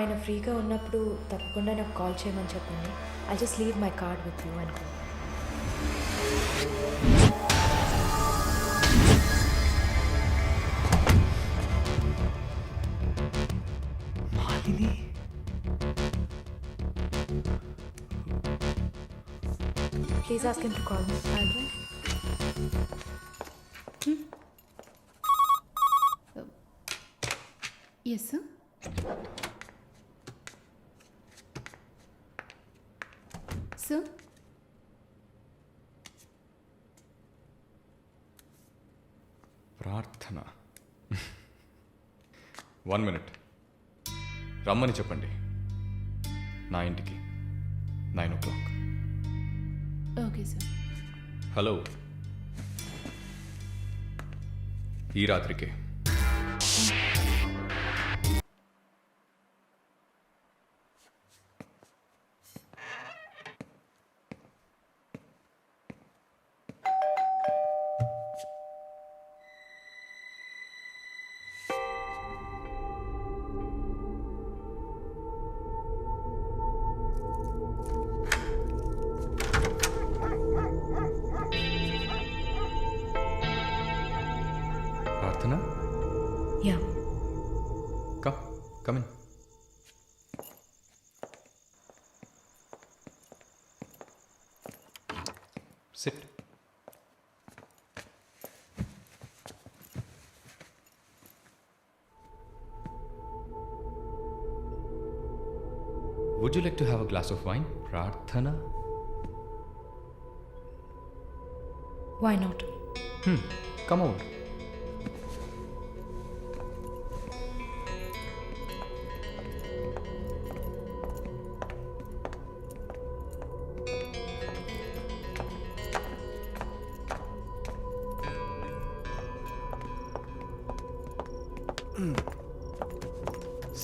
ఆయన ఫ్రీగా ఉన్నప్పుడు తప్పకుండా నాకు కాల్ చేయమని చెప్పండి. I just leave my card with you అనుకో. Malini please ask him to call me. Yes sir. Sir Prarthana 1 minute రమ్మని చెప్పండి నా ఇంటికి 9 o'clock. Okay sir. హలో ఈ రాత్రికే ప్రార్థన yeah, come in. Sit. Would you like to have a glass of wine, Prarthana? Why not? Come over.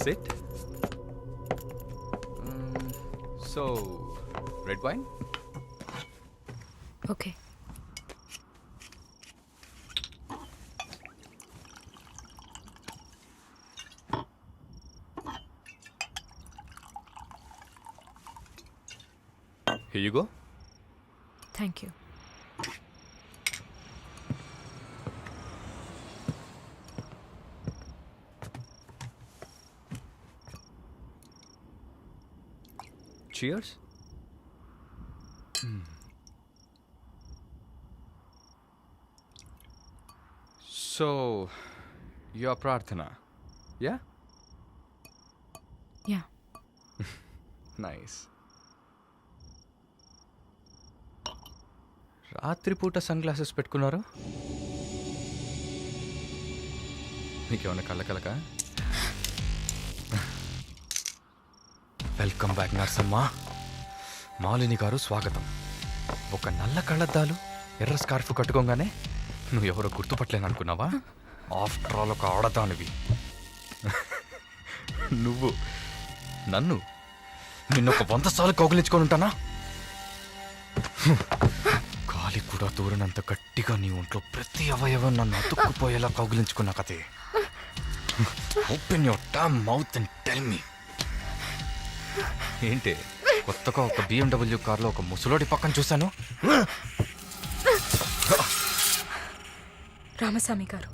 Sit. So, red wine? Okay. Here you go. Thank you. Cheers. So, you're Prarthana, yeah? Yeah. Nice. రాత్రిపూట sunglasses పెట్టుకున్నారు? మీకేమన్నా కళ్ళకలక? Welcome back నర్సమ్మ. మాలిని గారు స్వాగతం. ఒక నల్ల కళ్ళద్దాలు ఎర్ర స్కార్ఫ్ కట్టుకోగానే నువ్వు ఎవరో గుర్తుపట్టలేననుకున్నావా? ఆఫ్టర్ ఆల్ ఒక ఆడదానివి. నువ్వు నన్ను నిన్నొక 100 సార్లు కౌగిలించుకొని ఉంటానా? గాలి కూడా దూరనంత గట్టిగా నీ ఒంట్లో ప్రతి అవయవం నన్ను అతుక్కుపోయేలా కౌగిలించుకున్నా కదే. Open your damn mouth and tell me. ఏంటి కొత్తగా ఒక BMW కార్లో ఒక ముసలోడి పక్కన చూశాను. రామస్వామి గారు,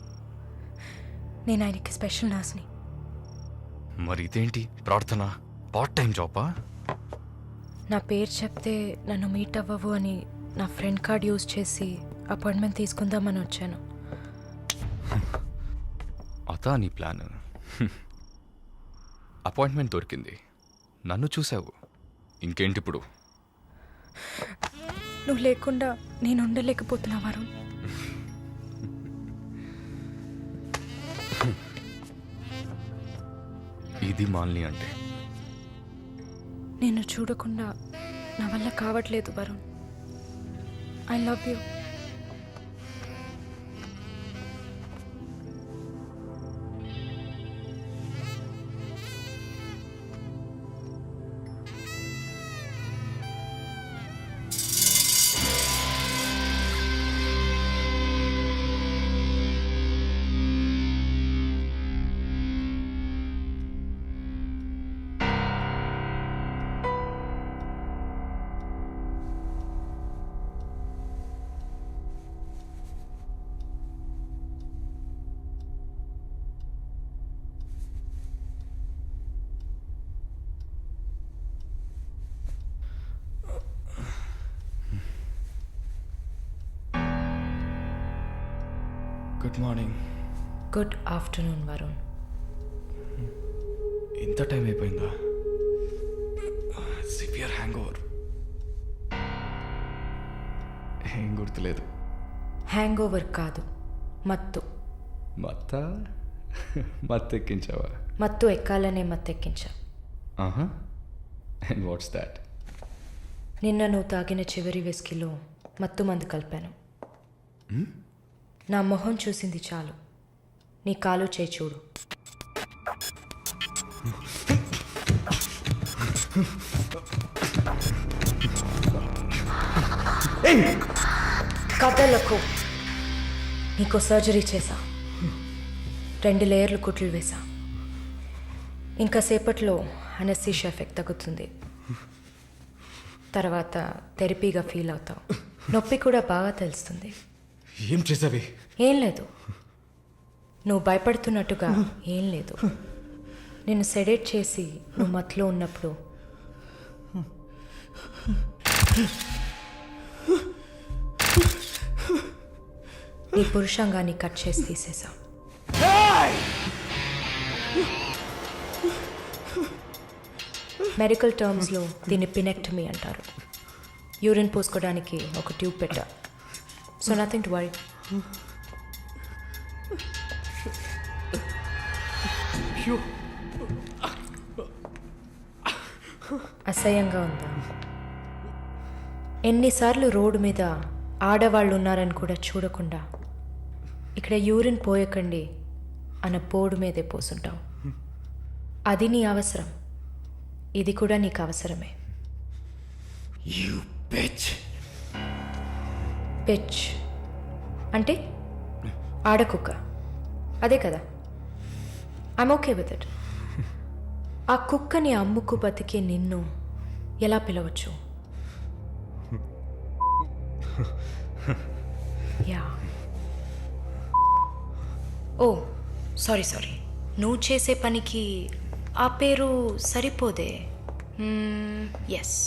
నేను ఆయనకి స్పెషల్ నర్స్ని. మరి ఇదేంటి ప్రార్థన? పార్ట్ టైం జాబా? నా పేరు చెప్తే నన్ను మీట్ అవ్వవు అని నా ఫ్రెండ్ కార్డ్ యూజ్ చేసి అపాయింట్మెంట్ తీసుకుందామని వచ్చాను. అదా నీ ప్లాన్? అపాయింట్మెంట్ దొరికింది, నన్ను చూసావు, ఇంకేంటి ఇప్పుడు? నువ్వు లేకుండా నేను ఉండలేకపోతున్నా వరుణ్. ఇది మాలిని అంటే. నేను చూడకుండా నా వల్ల కావట్లేదు Varun. I love you. Good morning. Good afternoon Varun. ఇంత టైం అయిపోయిందా? Severe hangover. ఏం గుర్తులేదు. హ్యాంగ్ ఓవర్ కాదు, మత్తు. మత్తెక్కించావా? మత్తు ఎక్కాలనే మత్తెక్కించా. And what's that? నిన్న నువ్వు తాగిన చివరి విస్కీలో మత్తు మందు కలిపాను. నా మొహం చూసింది చాలు, నీ కాలు చేయి చూడు. కథలకు నీకో సర్జరీ చేశా, 2 లేయర్లు కుట్లు వేసా. ఇంకా సేపట్లో అనస్థీషియా ఎఫెక్ట్ తగ్గుతుంది. తర్వాత థెరపీగా ఫీల్ అవుతావు. నొప్పి కూడా బాగా తెలుస్తుంది. ఏం చేసావి? ఏం లేదు, నువ్వు భయపడుతున్నట్టుగా ఏం లేదు. నిన్ను సెడేట్ చేసి నువ్వు మత్తులో ఉన్నప్పుడు నీ పురుషాంగాన్ని కట్ చేసి తీసేసా. మెడికల్ టర్మ్స్లో దీన్ని పినెక్టమీ అంటారు. యూరిన్ పోసుకోవడానికి ఒక ట్యూబ్ పెట్టా. So nothing to worry. అసహ్యంగా ఉందా? ఎన్నిసార్లు రోడ్డు మీద ఆడవాళ్ళు ఉన్నారని కూడా చూడకుండా ఇక్కడ యూరిన్ పోయకండి అన్న పోడు మీదే పోసుంటావు. అది నీ అవసరం, ఇది కూడా నీకు అవసరమే. పిచ్ అంటే ఆడకుక్క, అదే కదా? I'm okay with it. ఆ కుక్కని అమ్ముకు బతికే నిన్ను ఎలా పిలవచ్చు? యా. ఓ సారీ, నువ్వు చేసే పనికి ఆ పేరు సరిపోదే. Yes,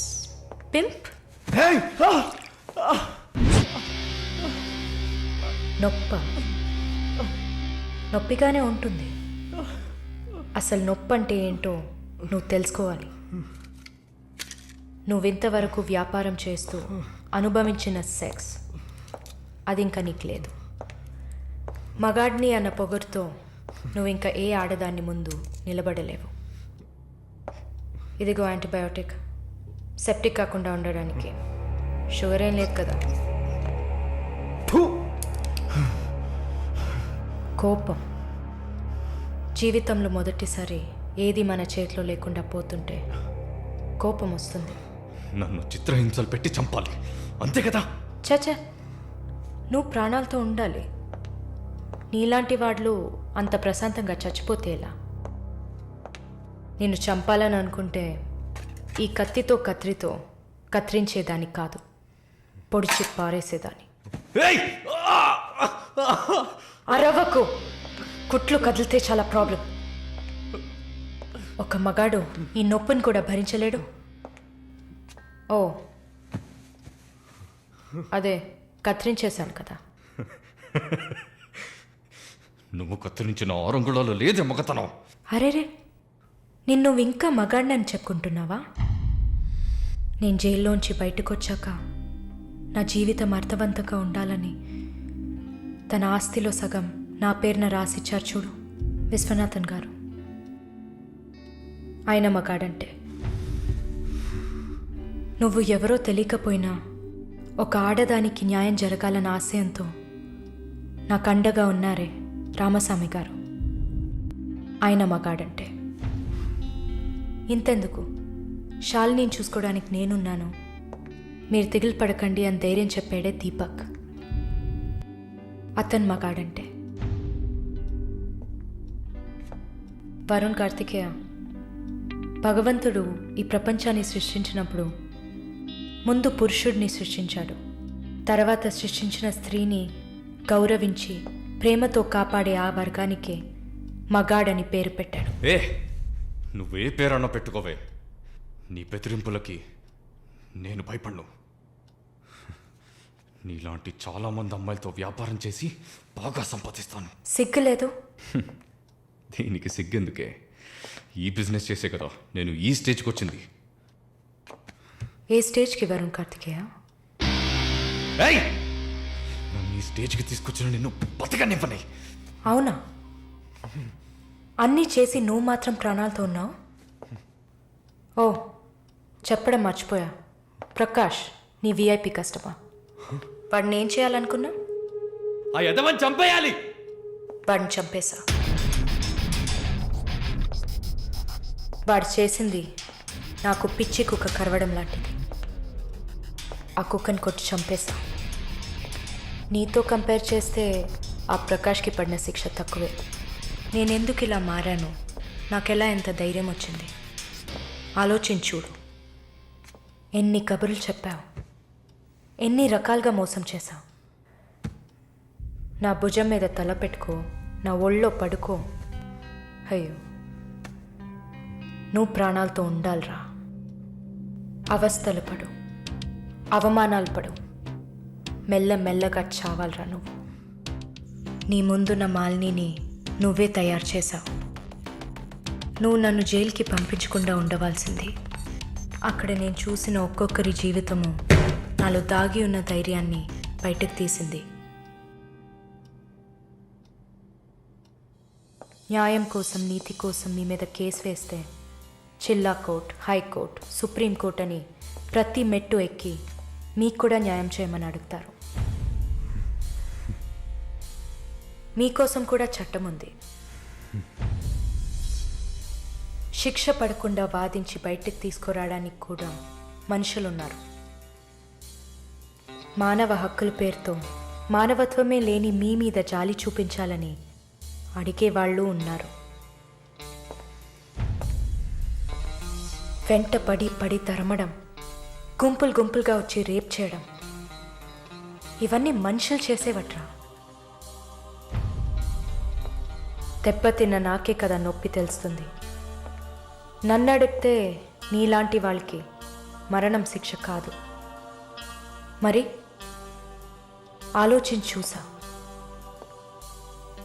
pimp. నొప్పిగానే ఉంటుంది. అసలు నొప్పి అంటే ఏంటో నువ్వు తెలుసుకోవాలి. నువ్వింతవరకు వ్యాపారం చేస్తూ అనుభవించిన సెక్స్ అది ఇంకా నీకు లేదు. మగాడిని అన్న పొగరుతో నువ్వు ఇంకా ఏ ఆడదాన్ని ముందు నిలబడలేవు. ఇదిగో యాంటీబయోటిక్, సెప్టిక్ కాకుండా ఉండడానికి. షుగర్ ఏం లేదు కదా? కోపం. జీవితంలో మొదటిసారి ఏది మన చేతిలో లేకుండా పోతుంటే కోపం వస్తుంది. నన్ను చిత్రహింసలు పెట్టి చంపాలి, అంతే కదా? చచ, నువ్వు ప్రాణాలతో ఉండాలి. నీలాంటి వాళ్ళు అంత ప్రశాంతంగా చచ్చిపోతే ఎలా? నిన్ను చంపాలని అనుకుంటే ఈ కత్తితో కత్తిరించేదాన్ని కాదు, పొడిచి పారేసేదాన్ని. అరవకు, కుట్లు కదిలితే చాలా ప్రాబ్లం. ఒక మగాడు ఈ నొప్పిని కూడా భరించలేడు. ఓ అదే కత్తిరించేశాను కదా. నువ్వు కత్తిరించిన ఆరంగుళాలు లేదే మగతనం. అరేరే, నిన్ను ఇంకా మగాడినని చెప్పుకుంటున్నావా? నేను జైల్లోంచి బయటకు వచ్చాక నా జీవితం అర్థవంతంగా ఉండాలని తన ఆస్తిలో సగం నా పేరున రాసిచ్చారు చూడు విశ్వనాథన్ గారు. ఆయన మగాడంటే. నువ్వు ఎవరో తెలియకపోయినా ఒక ఆడదానికి న్యాయం జరగాలన్న ఆశయంతో నాకు అండగా ఉన్నారే రామస్వామి గారు, ఆయన మగాడంటే. ఇంతెందుకు, శాలినిని చూసుకోవడానికి నేనున్నాను, మీరు దిగులు పడకండి అని ధైర్యం చెప్పాడే దీపక్, అతను మగాడంటే. వరుణ్ కార్తికేయ, భగవంతుడు ఈ ప్రపంచాన్ని సృష్టించినప్పుడు ముందు పురుషుడిని సృష్టించాడు. తర్వాత సృష్టించిన స్త్రీని గౌరవించి ప్రేమతో కాపాడే ఆ వర్గానికే మగాడని పేరు పెట్టాడు. నువ్వే పేరన్నా పెట్టుకోవే, నీ బెదిరింపులకి నేను భయపడను. నీలాంటి చాలామంది అమ్మాయిలతో వ్యాపారం చేసి బాగా సంపాదిస్తాను. సిగ్గులేదు? దీనికి సిగ్గెందుకే? ఈ బిజినెస్ చేసే కదా నేను ఈ స్టేజ్కి వచ్చింది. ఏ స్టేజ్కి వరుణ్ కార్తికేయ? ఏయ్! నన్ను ఈ స్టేజ్కి తీసుకొచ్చిన నిన్ను బతకనివ్వని. అవునా? అన్నీ చేసి నువ్వు మాత్రం ప్రాణాలతో ఉన్నావు? ఓ, చెప్పడం మర్చిపోయా. ప్రకాష్ నీ విఐపి కస్టమర్. వాడిని ఏం చేయాలనుకున్నా? ఆ యదవని చంపేయాలి. వాడిని చంపేశా. వాడు చేసింది నాకు పిచ్చి కుక్క కరవడం లాంటిది. ఆ కుక్కని కొట్టి చంపేశా. నీతో కంపేర్ చేస్తే ఆ ప్రకాష్కి పడిన శిక్ష తక్కువే. నేనెందుకు ఇలా మారాను, నాకెలా ఎంత ధైర్యం వచ్చింది ఆలోచించుడు. ఎన్ని కబుర్లు చెప్పావు, ఎన్ని రకాలుగా మోసం చేశావు. నా భుజం మీద తల పెట్టుకో, నా ఒళ్ళో పడుకో. అయ్యో, నువ్వు ప్రాణాలతో ఉండాలిరా. అవస్థలు పడు, అవమానాలు పడు, మెల్లమెల్లగా చావాలిరా నువ్వు. నీ ముందున్న మాలిని నువ్వే తయారు చేశావు. నువ్వు నన్ను జైలుకి పంపించకుండా ఉండవలసింది. అక్కడ నేను చూసిన ఒక్కొక్కరి జీవితము నాలో దాగి ఉన్న ధైర్యాన్ని బయటకు తీసింది. న్యాయం కోసం, నీతి కోసం మీ మీద కేసు వేస్తే జిల్లా కోర్ట్, హైకోర్టు, సుప్రీంకోర్టు అని ప్రతి మెట్టు ఎక్కి మీకు కూడా న్యాయం చేయమని అడుగుతారు. మీకోసం కూడా చట్టం ఉంది. శిక్ష పడకుండా వాదించి బయటకు తీసుకురావడానికి కూడా మనుషులున్నారు. మానవ హక్కుల పేరుతో మానవత్వమే లేని మీ మీద జాలి చూపించాలని అడిగే వాళ్ళు ఉన్నారు. వెంట పడి పడి తరమడం, గుంపులు గుంపులుగా వచ్చి రేప్ చేయడం, ఇవన్నీ మనుషులు చేసేవట్రా. దెబ్బతిన్న నాకే కదా నొప్పి తెలుస్తుంది. నన్ను అడిగితే నీలాంటి వాళ్ళకి మరణం శిక్ష కాదు. మరి ఆలోచించి చూసా.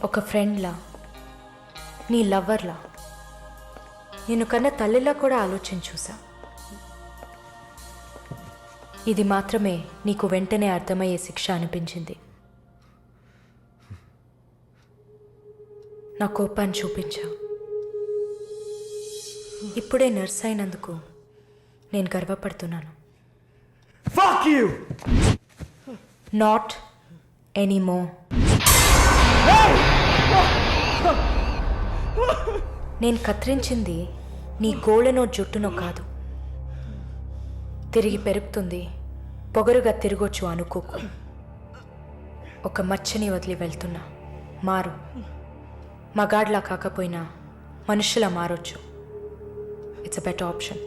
ఒక ఫ్రెండ్లా, నీ లవ్వర్లా, నేను కన్నా తల్లిలా కూడా ఆలోచించి చూసా. ఇది మాత్రమే నీకు వెంటనే అర్థమయ్యే శిక్ష అనిపించింది. నా కోపాన్ని చూపించావు. ఇప్పుడే నర్స్ అయినందుకు నేను గర్వపడుతున్నాను. Fuck you! Not anymore. నేను కత్తిరించింది నీ గోళ్ళనో జుట్టునో కాదు. తిరిగి పెరుగుతుంది, పొగరుగా తిరగొచ్చు అనుకోకు. ఒక మచ్చని వదిలి వెళ్తున్నా. మారు. మగాడ్లా కాకపోయినా మనుషులా మారొచ్చు. It's a better option.